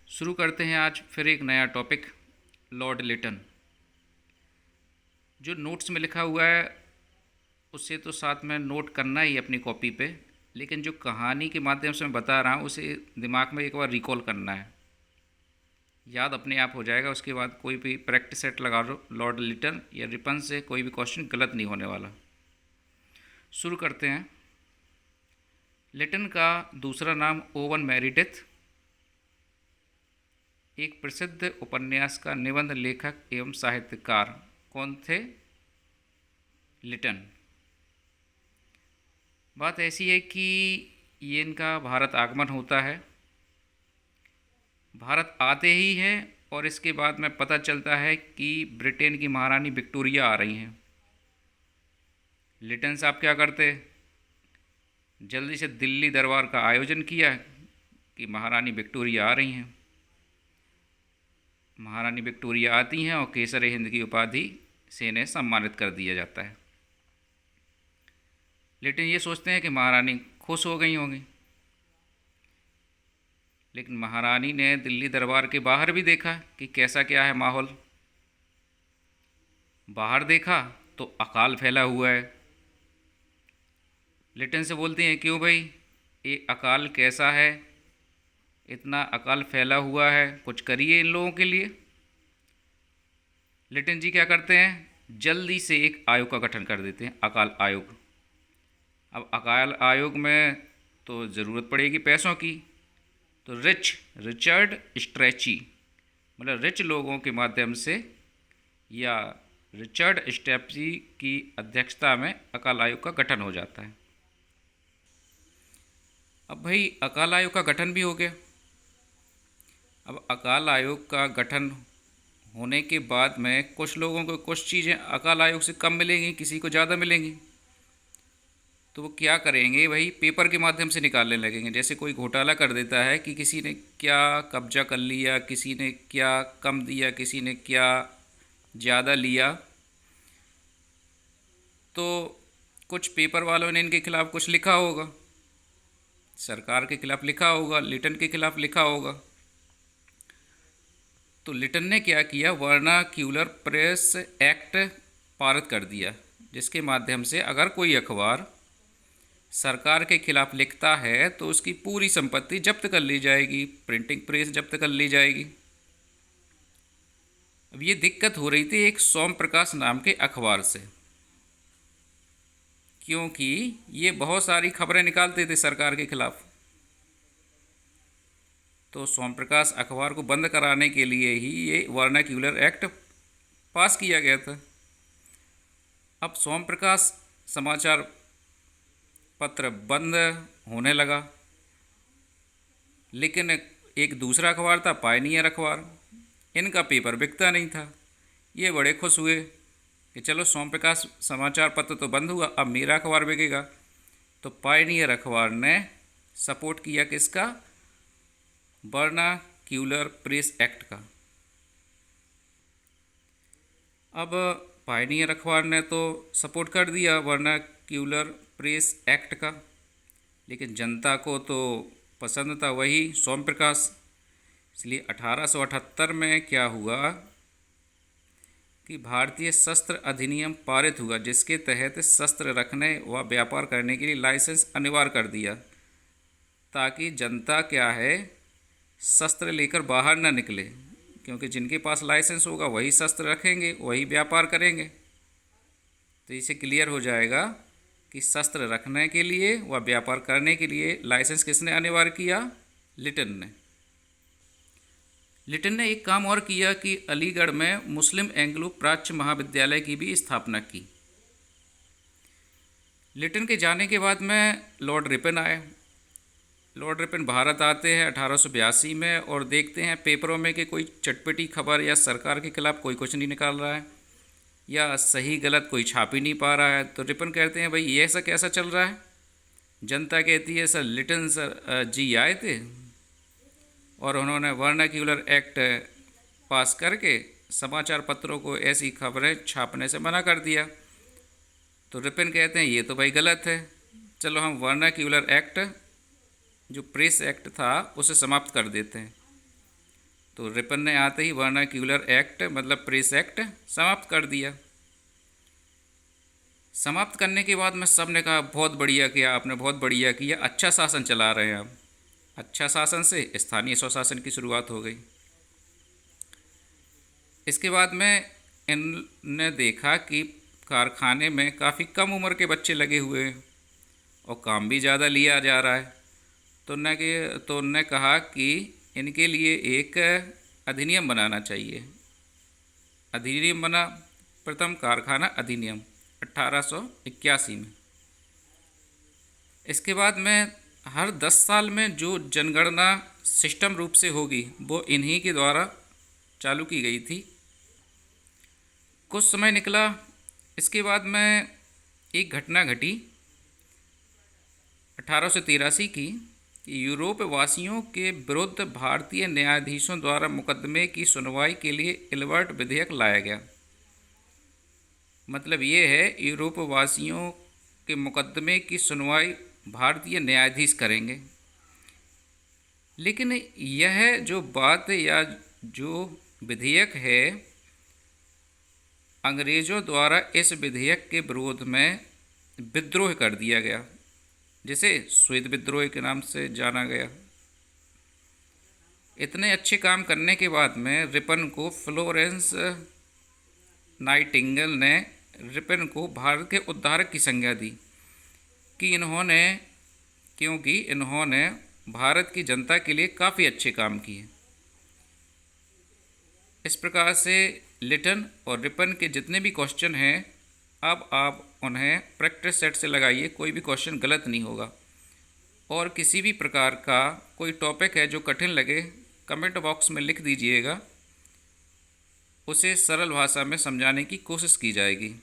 शुरू करते हैं आज फिर एक नया टॉपिक। लॉर्ड लिटन। जो नोट्स में लिखा हुआ है उससे तो साथ में नोट करना ही अपनी कॉपी पे, लेकिन जो कहानी के माध्यम से मैं बता रहा हूँ उसे दिमाग में एक बार रिकॉल करना है। याद अपने आप हो जाएगा। उसके बाद कोई भी प्रैक्टिस सेट लगा लो लॉर्ड लिटन या रिपन से, कोई भी क्वेश्चन गलत नहीं होने वाला। शुरू करते हैं। लिटन का दूसरा नाम ओवन मेरिडेथ एक प्रसिद्ध उपन्यास का निबंध लेखक एवं साहित्यकार। कौन थे? लिटन। बात ऐसी है कि ये इनका भारत आगमन होता है। भारत आते ही हैं और इसके बाद में पता चलता है कि ब्रिटेन की महारानी विक्टोरिया आ रही हैं। लिटन साहब क्या करते, जल्दी से दिल्ली दरबार का आयोजन किया कि महारानी विक्टोरिया आ रही हैं। महारानी विक्टोरिया आती हैं और केसर हिंद की उपाधि से इन्हें सम्मानित कर दिया जाता है। लिटन ये सोचते हैं कि महारानी खुश हो गई होंगी, लेकिन महारानी ने दिल्ली दरबार के बाहर भी देखा कि कैसा क्या है माहौल। बाहर देखा तो अकाल फैला हुआ है। लिटन से बोलती हैं, क्यों भाई, ये अकाल कैसा है? इतना अकाल फैला हुआ है, कुछ करिए इन लोगों के लिए। लिटन जी क्या करते हैं, जल्दी से एक आयोग का गठन कर देते हैं, अकाल आयोग। अब अकाल आयोग में तो ज़रूरत पड़ेगी पैसों की, तो रिचर्ड स्ट्रेची, मतलब रिच लोगों के माध्यम से या रिचर्ड स्ट्रेची की अध्यक्षता में अकाल आयोग का गठन हो जाता है। अब भाई अकाल आयोग का गठन भी हो गया। अब अकाल आयोग का गठन होने के बाद में कुछ लोगों को कुछ चीज़ें अकाल आयोग से कम मिलेंगी, किसी को ज़्यादा मिलेंगी। तो वो क्या करेंगे भाई, पेपर के माध्यम से निकालने लगेंगे। जैसे कोई घोटाला कर देता है कि किसी ने क्या कब्जा कर लिया, किसी ने क्या कम दिया, किसी ने क्या ज़्यादा लिया, तो कुछ पेपर वालों ने इनके खिलाफ़ कुछ लिखा होगा, सरकार के खिलाफ़ लिखा होगा, लिटन के खिलाफ़ लिखा होगा। तो लिटन ने क्या किया, वर्नाक्यूलर प्रेस एक्ट पारित कर दिया, जिसके माध्यम से अगर कोई अखबार सरकार के खिलाफ लिखता है तो उसकी पूरी संपत्ति जब्त कर ली जाएगी, प्रिंटिंग प्रेस जब्त कर ली जाएगी। अब ये दिक्कत हो रही थी एक सोम प्रकाश नाम के अखबार से, क्योंकि ये बहुत सारी खबरें निकालते थे सरकार के खिलाफ। तो सोम प्रकाश अखबार को बंद कराने के लिए ही ये वर्नाक्यूलर एक्ट पास किया गया था। अब सोम प्रकाश समाचार पत्र बंद होने लगा, लेकिन एक दूसरा अखबार था पायनियर अखबार, इनका पेपर बिकता नहीं था। ये बड़े खुश हुए कि चलो सोम प्रकाश समाचार पत्र तो बंद हुआ, अब मेरा अखबार बिकेगा। तो पायनियर अखबार ने सपोर्ट किया किसका, वर्नाक्यूलर प्रेस एक्ट का। अब पायनियर अखबार ने तो सपोर्ट कर दिया वर्नाक्यूलर प्रेस एक्ट का, लेकिन जनता को तो पसंद था वही सोम प्रकाश। इसलिए 1878 में क्या हुआ कि भारतीय शस्त्र अधिनियम पारित हुआ, जिसके तहत शस्त्र रखने व व्यापार करने के लिए लाइसेंस अनिवार्य कर दिया, ताकि जनता क्या है, शस्त्र लेकर बाहर ना निकले, क्योंकि जिनके पास लाइसेंस होगा वही शस्त्र रखेंगे, वही व्यापार करेंगे। तो इसे क्लियर हो जाएगा कि शस्त्र रखने के लिए व व्यापार करने के लिए लाइसेंस किसने अनिवार्य किया, लिटन ने। लिटन ने एक काम और किया कि अलीगढ़ में मुस्लिम एंग्लो प्राच्य महाविद्यालय की भी स्थापना की। लिटन के जाने के बाद में लॉर्ड रिपन आए। लॉर्ड रिपन भारत आते हैं 1882 में और देखते हैं पेपरों में कि कोई चटपटी खबर या सरकार के खिलाफ कोई कुछ नहीं निकाल रहा है या सही गलत कोई छाप ही नहीं पा रहा है। तो रिपन कहते हैं, भाई ये ऐसा कैसा चल रहा है? जनता कहती है, सर लिटन सर जी आए थे और उन्होंने वर्नाक्यूलर एक्ट पास करके समाचार पत्रों को ऐसी खबरें छापने से मना कर दिया। तो रिपन कहते हैं ये तो भाई गलत है, चलो हम वर्नाक्यूलर एक्ट जो प्रेस एक्ट था उसे समाप्त कर देते हैं। तो रिपन ने आते ही वर्नाक्यूलर एक्ट मतलब प्रेस एक्ट समाप्त कर दिया। समाप्त करने के बाद में सब ने कहा बहुत बढ़िया किया आपने, बहुत बढ़िया किया, अच्छा शासन चला रहे हैं आप। अच्छा शासन से स्थानीय स्वशासन की शुरुआत हो गई। इसके बाद में इनने देखा कि कारखाने में काफ़ी कम उम्र के बच्चे लगे हुए हैं और काम भी ज़्यादा लिया जा रहा है। तो उनने कहा कि इनके लिए एक अधिनियम बनाना चाहिए। अधिनियम बना, प्रथम कारखाना अधिनियम 1881 में। इसके बाद में हर 10 साल में जो जनगणना सिस्टम रूप से होगी वो इन्हीं के द्वारा चालू की गई थी। कुछ समय निकला, इसके बाद में एक घटना घटी 1883 की कि यूरोप वासियों के विरुद्ध भारतीय न्यायाधीशों द्वारा मुकदमे की सुनवाई के लिए इल्बर्ट विधेयक लाया गया। मतलब ये है यूरोप वासियों के मुकदमे की सुनवाई भारतीय न्यायाधीश करेंगे। लेकिन यह जो बात या जो विधेयक है, अंग्रेज़ों द्वारा इस विधेयक के विरोध में विद्रोह कर दिया गया, जिसे श्वेत विद्रोह के नाम से जाना गया। इतने अच्छे काम करने के बाद में रिपन को फ्लोरेंस नाइटिंगेल ने रिपन को भारत के उद्धारक की संज्ञा दी क्योंकि इन्होंने भारत की जनता के लिए काफ़ी अच्छे काम किए। इस प्रकार से लिटन और रिपन के जितने भी क्वेश्चन हैं, अब आप उन्हें प्रैक्टिस सेट से लगाइए, कोई भी क्वेश्चन गलत नहीं होगा। और किसी भी प्रकार का कोई टॉपिक है जो कठिन लगे, कमेंट बॉक्स में लिख दीजिएगा, उसे सरल भाषा में समझाने की कोशिश की जाएगी।